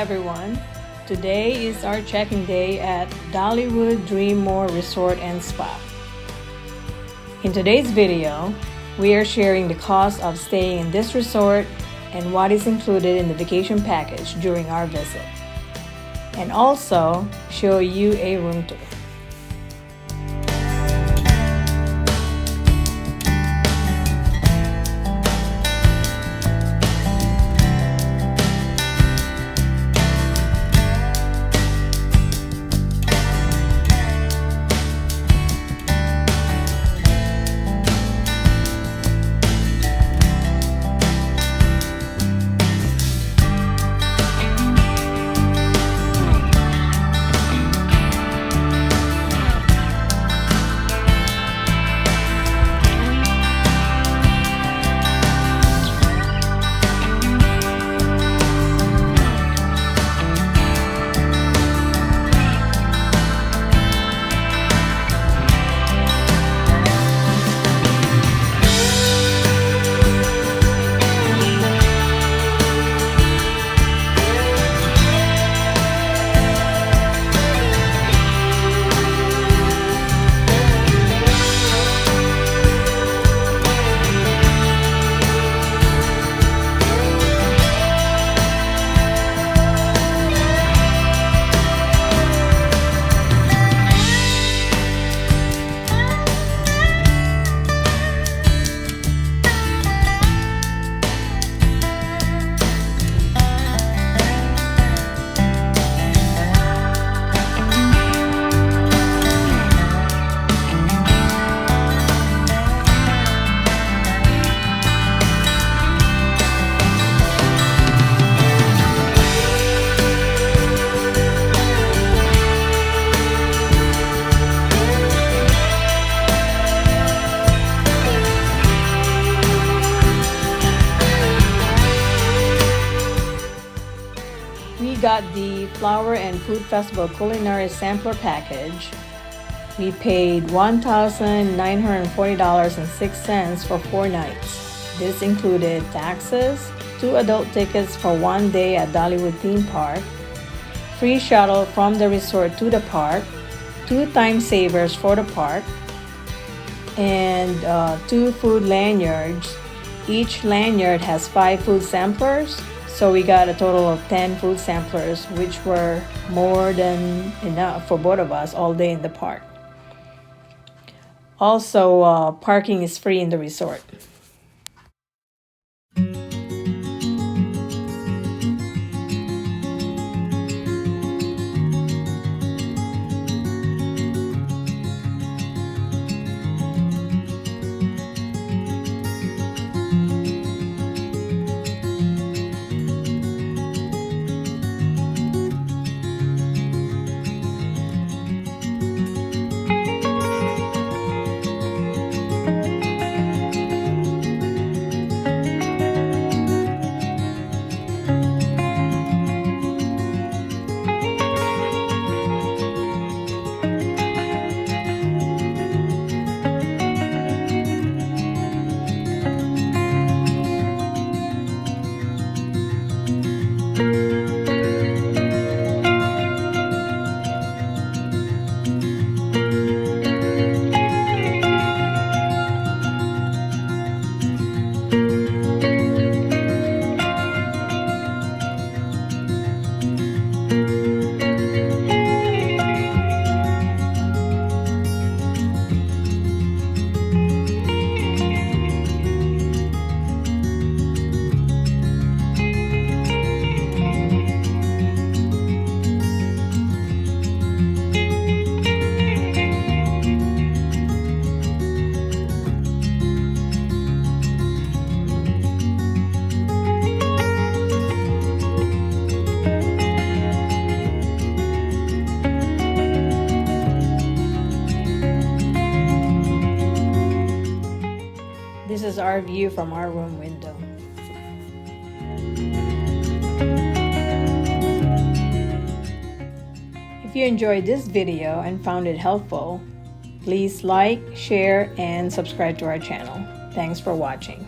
everyone. Today is our check-in day at Dollywood DreamMore Resort and Spa. In today's video, we are sharing the cost of staying in this resort and what is included in the vacation package during our visit, and also show you a room tour. We got the Flower and Food Festival Culinary Sampler Package. We paid $1,940.06 for 4 nights. This included taxes, 2 adult tickets for 1 day at Dollywood theme park, free shuttle from the resort to the park, 2 time savers for the park, and 2 food lanyards. Each lanyard has 5 food samplers. So we got a total of 10 food samplers, which were more than enough for both of us all day in the park. Also, parking is free in the resort. This is our view from our room window. If you enjoyed this video and found it helpful, please like, share, and subscribe to our channel. Thanks for watching.